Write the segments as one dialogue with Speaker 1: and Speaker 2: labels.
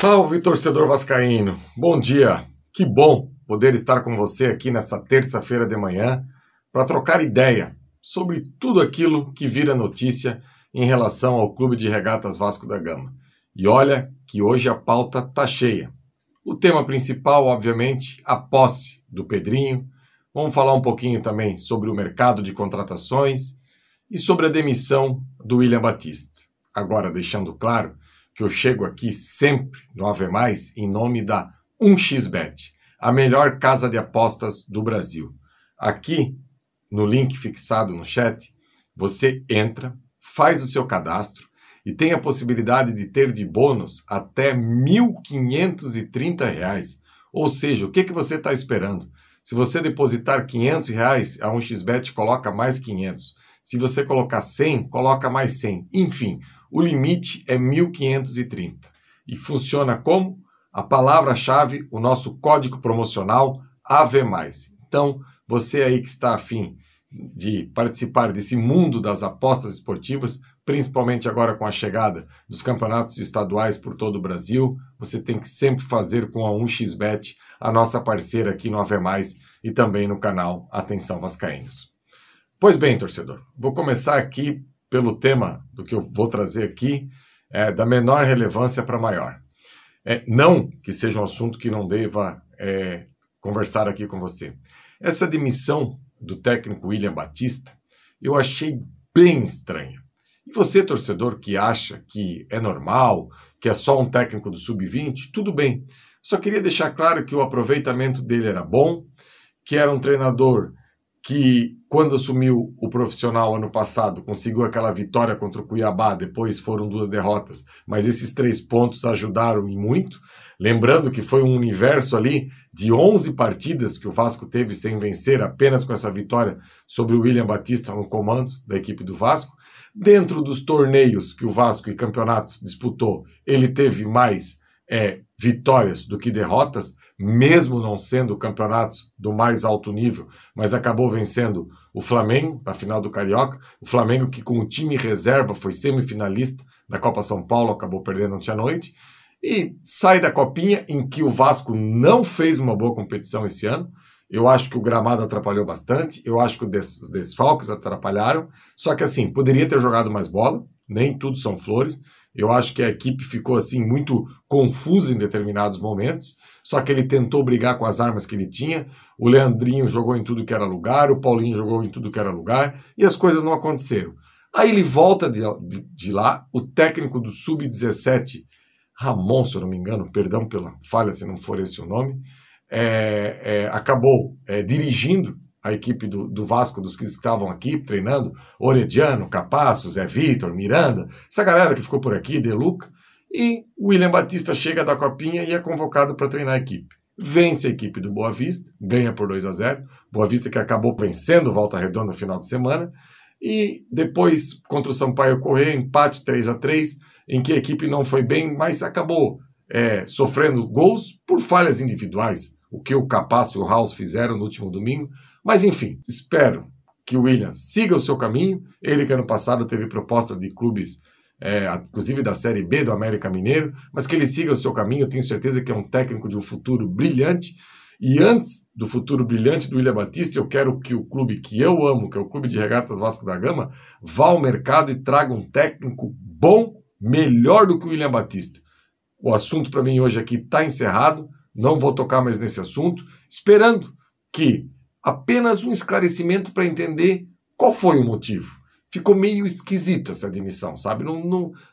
Speaker 1: Salve, torcedor vascaíno! Bom dia! Que bom poder estar com você aqui nessa terça-feira de manhã para trocar ideia sobre tudo aquilo que vira notícia em relação ao Clube de Regatas Vasco da Gama. E olha que hoje a pauta tá cheia. O tema principal, obviamente, a posse do Pedrinho. Vamos falar um pouquinho também sobre o mercado de contratações e sobre a demissão do William Batista. Agora, deixando claro que eu chego aqui sempre no Ave Mais em nome da 1xBet, a melhor casa de apostas do Brasil. Aqui, no link fixado no chat, você entra, faz o seu cadastro e tem a possibilidade de ter de bônus até R$ 1.530. Ou seja, o que você está esperando? Se você depositar R$ 500, a 1xBet coloca mais 500. Se você colocar 100, coloca mais 100. Enfim, o limite é 1.530. E funciona como? A palavra-chave, o nosso código promocional AVE+. Então, você aí que está afim de participar desse mundo das apostas esportivas, principalmente agora com a chegada dos campeonatos estaduais por todo o Brasil, você tem que sempre fazer com a 1xBet, a nossa parceira aqui no AVE+, e também no canal Atenção Vascaínos. Pois bem, torcedor, vou começar aqui pelo tema do que eu vou trazer aqui, da menor relevância para maior. Não que seja um assunto que não deva conversar aqui com você. Essa demissão do técnico William Batista, eu achei bem estranha. E você, torcedor, que acha que é normal, que é só um técnico do Sub-20, tudo bem. Só queria deixar claro que o aproveitamento dele era bom, que era um treinador que, quando assumiu o profissional ano passado, conseguiu aquela vitória contra o Cuiabá, depois foram 2 derrotas, mas esses 3 pontos ajudaram e muito. Lembrando que foi um universo ali de 11 partidas que o Vasco teve sem vencer, apenas com essa vitória sobre o William Batista no comando da equipe do Vasco. Dentro dos torneios que o Vasco e campeonatos disputou, ele teve mais vitórias do que derrotas, mesmo não sendo campeonatos do mais alto nível, mas acabou vencendo o Flamengo na final do Carioca. O Flamengo que com o time reserva foi semifinalista da Copa São Paulo, acabou perdendo ontem à noite, e sai da Copinha, em que o Vasco não fez uma boa competição esse ano. Eu acho que o gramado atrapalhou bastante, eu acho que os desfalques atrapalharam, só que assim, poderia ter jogado mais bola, nem tudo são flores. Eu acho que a equipe ficou assim muito confusa em determinados momentos, só que ele tentou brigar com as armas que ele tinha. O Leandrinho jogou em tudo que era lugar, o Paulinho jogou em tudo que era lugar, e as coisas não aconteceram. Aí ele volta de lá, o técnico do Sub-17, Ramon, se eu não me engano, perdão pela falha se não for esse o nome, acabou dirigindo a equipe do Vasco, dos que estavam aqui treinando, Orediano, Capasso, Zé Vitor, Miranda, essa galera que ficou por aqui, De Luca, e o William Batista chega da Copinha e é convocado para treinar a equipe. Vence a equipe do Boa Vista, ganha por 2-0, Boa Vista que acabou vencendo o Volta Redonda no final de semana, e depois contra o Sampaio Corrêa, empate 3-3, em que a equipe não foi bem, mas acabou sofrendo gols por falhas individuais, o que o Capasso e o House fizeram no último domingo. Mas enfim, espero que o William siga o seu caminho. Ele que ano passado teve propostas de clubes, inclusive da Série B do América Mineiro, mas que ele siga o seu caminho. Eu tenho certeza que é um técnico de um futuro brilhante. E antes do futuro brilhante do William Batista, eu quero que o clube que eu amo, que é o Clube de Regatas Vasco da Gama, vá ao mercado e traga um técnico bom, melhor do que o William Batista. O assunto para mim hoje aqui está encerrado, não vou tocar mais nesse assunto, esperando que apenas um esclarecimento para entender qual foi o motivo. Ficou meio esquisito essa demissão, sabe?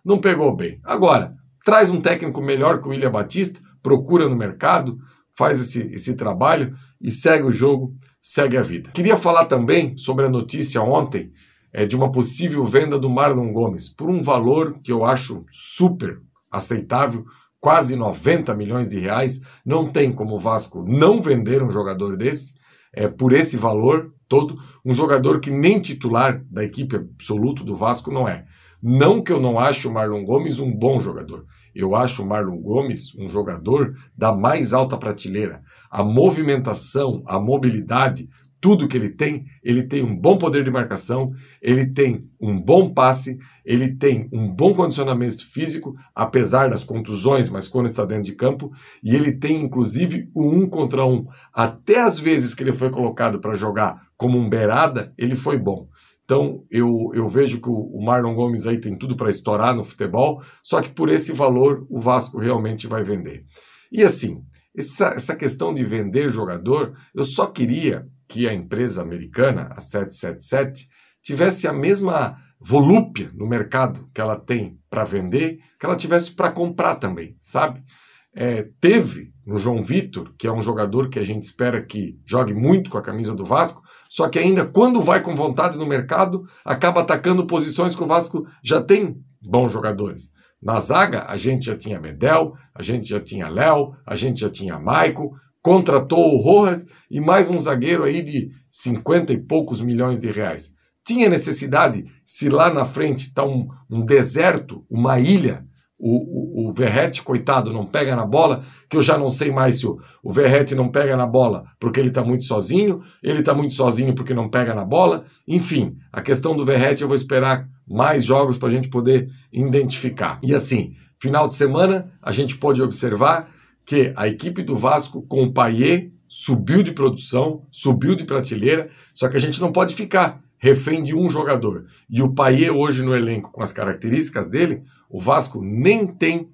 Speaker 1: Não pegou bem. Agora, traz um técnico melhor que o William Batista, procura no mercado, faz esse trabalho e segue o jogo, segue a vida. Queria falar também sobre a notícia ontem de uma possível venda do Marlon Gomes por um valor que eu acho super aceitável, quase 90 milhões de reais. Não tem como o Vasco não vender um jogador desse, por esse valor todo, um jogador que nem titular da equipe absoluta do Vasco não é. Não que eu não ache o Marlon Gomes um bom jogador. Eu acho o Marlon Gomes um jogador da mais alta prateleira. A movimentação, a mobilidade, tudo que ele tem um bom poder de marcação, ele tem um bom passe, ele tem um bom condicionamento físico, apesar das contusões, mas quando está dentro de campo, e ele tem inclusive o 1 contra 1. Até as vezes que ele foi colocado para jogar como um beirada, ele foi bom. Então eu vejo que o Marlon Gomes aí tem tudo para estourar no futebol, só que por esse valor o Vasco realmente vai vender. E assim, essa questão de vender jogador, eu só queria que a empresa americana, a 777, tivesse a mesma volúpia no mercado que ela tem para vender, que ela tivesse para comprar também, sabe? Teve no João Vitor, que é um jogador que a gente espera que jogue muito com a camisa do Vasco, só que ainda quando vai com vontade no mercado, acaba atacando posições que o Vasco já tem bons jogadores. Na zaga, a gente já tinha Medel, a gente já tinha Léo, a gente já tinha Maico, contratou o Rojas e mais um zagueiro aí de 50 e poucos milhões de reais. Tinha necessidade, se lá na frente está um deserto, uma ilha, o Verratti, coitado, não pega na bola, que eu já não sei mais se o Verratti não pega na bola porque ele está muito sozinho, ele está muito sozinho porque não pega na bola, enfim, a questão do Verratti eu vou esperar mais jogos para a gente poder identificar. E assim, final de semana, a gente pode observar que a equipe do Vasco com o Payet subiu de produção, subiu de prateleira, só que a gente não pode ficar refém de um jogador. E o Payet hoje no elenco, com as características dele, o Vasco nem tem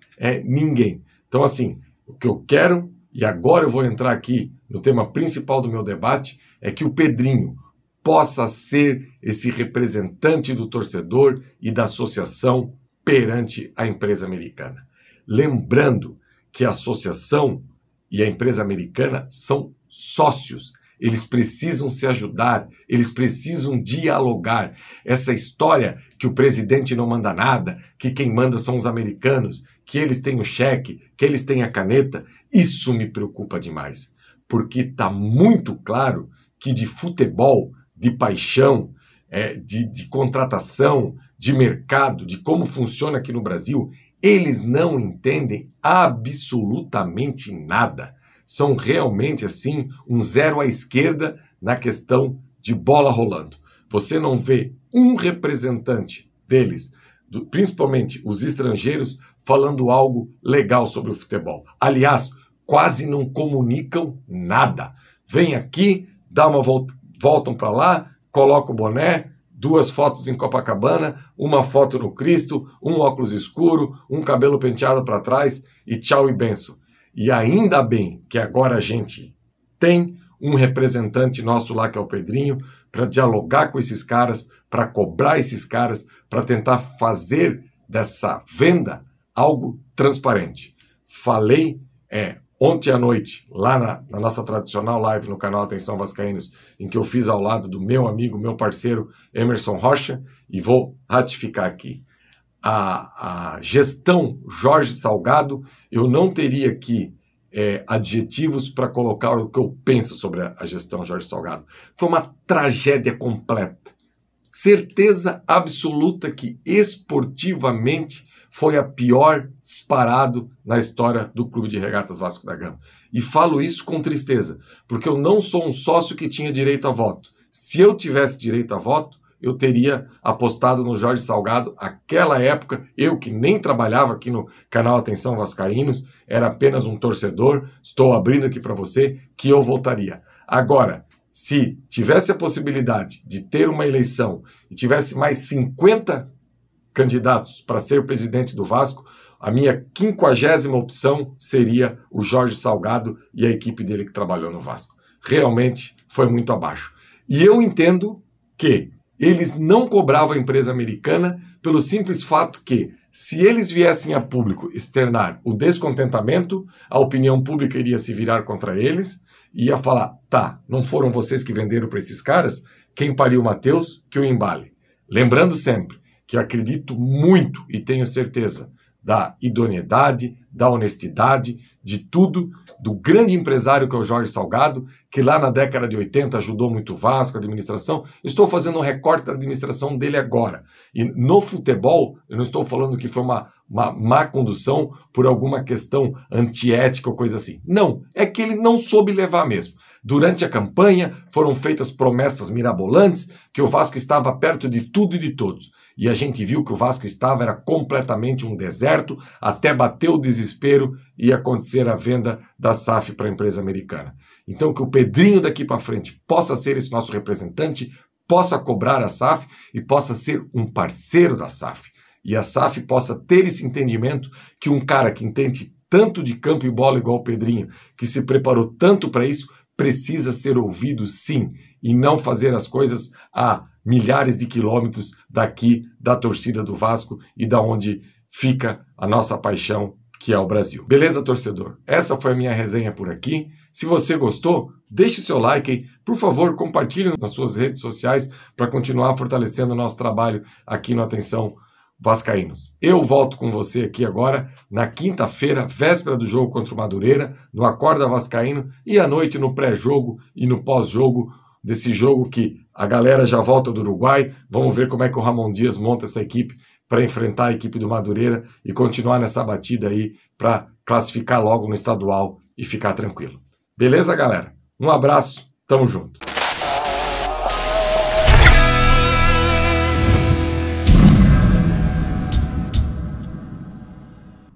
Speaker 1: ninguém. Então assim, o que eu quero, e agora eu vou entrar aqui no tema principal do meu debate, é que o Pedrinho possa ser esse representante do torcedor e da associação perante a empresa americana. Lembrando que a associação e a empresa americana são sócios. Eles precisam se ajudar, eles precisam dialogar. Essa história que o presidente não manda nada, que quem manda são os americanos, que eles têm o cheque, que eles têm a caneta, isso me preocupa demais. Porque está muito claro que de futebol, de paixão, de contratação, de mercado, de como funciona aqui no Brasil, eles não entendem absolutamente nada. São realmente, assim, um zero à esquerda na questão de bola rolando. Você não vê um representante deles, principalmente os estrangeiros, falando algo legal sobre o futebol. Aliás, quase não comunicam nada. Vem aqui, dá uma voltam para lá, coloca o boné, 2 fotos em Copacabana, uma foto no Cristo, um óculos escuro, um cabelo penteado para trás e tchau e benção. E ainda bem que agora a gente tem um representante nosso lá, que é o Pedrinho, para dialogar com esses caras, para cobrar esses caras, para tentar fazer dessa venda algo transparente. Falei ontem à noite, lá na nossa tradicional live no canal Atenção Vascaínos, em que eu fiz ao lado do meu amigo, meu parceiro Emerson Rocha, e vou ratificar aqui. A gestão Jorge Salgado, eu não teria aqui adjetivos para colocar o que eu penso sobre a gestão Jorge Salgado. Foi uma tragédia completa. Certeza absoluta que esportivamente foi a pior disparado na história do Clube de Regatas Vasco da Gama. E falo isso com tristeza, porque eu não sou um sócio que tinha direito a voto. Se eu tivesse direito a voto, eu teria apostado no Jorge Salgado. Aquela época, eu que nem trabalhava aqui no canal Atenção Vascaínos, era apenas um torcedor, estou abrindo aqui para você, que eu votaria. Agora, se tivesse a possibilidade de ter uma eleição e tivesse mais 50 candidatos para ser presidente do Vasco, a minha 50ª opção seria o Jorge Salgado e a equipe dele que trabalhou no Vasco. Realmente foi muito abaixo. E eu entendo que eles não cobravam a empresa americana pelo simples fato que, se eles viessem a público externar o descontentamento, a opinião pública iria se virar contra eles e ia falar, tá, não foram vocês que venderam para esses caras? Quem pariu o Mateus, que o embale. Lembrando sempre que eu acredito muito e tenho certeza da idoneidade, da honestidade, de tudo, do grande empresário que é o Jorge Salgado, que lá na década de 80 ajudou muito o Vasco, a administração. Estou fazendo um recorte da administração dele agora. E no futebol, eu não estou falando que foi uma má condução por alguma questão antiética ou coisa assim. Não, é que ele não soube levar mesmo. Durante a campanha foram feitas promessas mirabolantes que o Vasco estava perto de tudo e de todos. E a gente viu que o Vasco era completamente um deserto, até bater o desespero e acontecer a venda da SAF para a empresa americana. Então que o Pedrinho daqui para frente possa ser esse nosso representante, possa cobrar a SAF e possa ser um parceiro da SAF. E a SAF possa ter esse entendimento que um cara que entende tanto de campo e bola igual o Pedrinho, que se preparou tanto para isso, precisa ser ouvido sim, e não fazer as coisas a milhares de quilômetros daqui da torcida do Vasco e da onde fica a nossa paixão, que é o Brasil. Beleza, torcedor? Essa foi a minha resenha por aqui. Se você gostou, deixe o seu like aí. Por favor, compartilhe nas suas redes sociais para continuar fortalecendo o nosso trabalho aqui no Atenção Vascaínos. Eu volto com você aqui agora na quinta-feira, véspera do jogo contra o Madureira, no Acorda Vascaíno, e à noite no pré-jogo e no pós-jogo desse jogo que a galera já volta do Uruguai. Vamos ver como é que o Ramon Dias monta essa equipe para enfrentar a equipe do Madureira e continuar nessa batida aí para classificar logo no estadual e ficar tranquilo. Beleza, galera? Um abraço, tamo junto.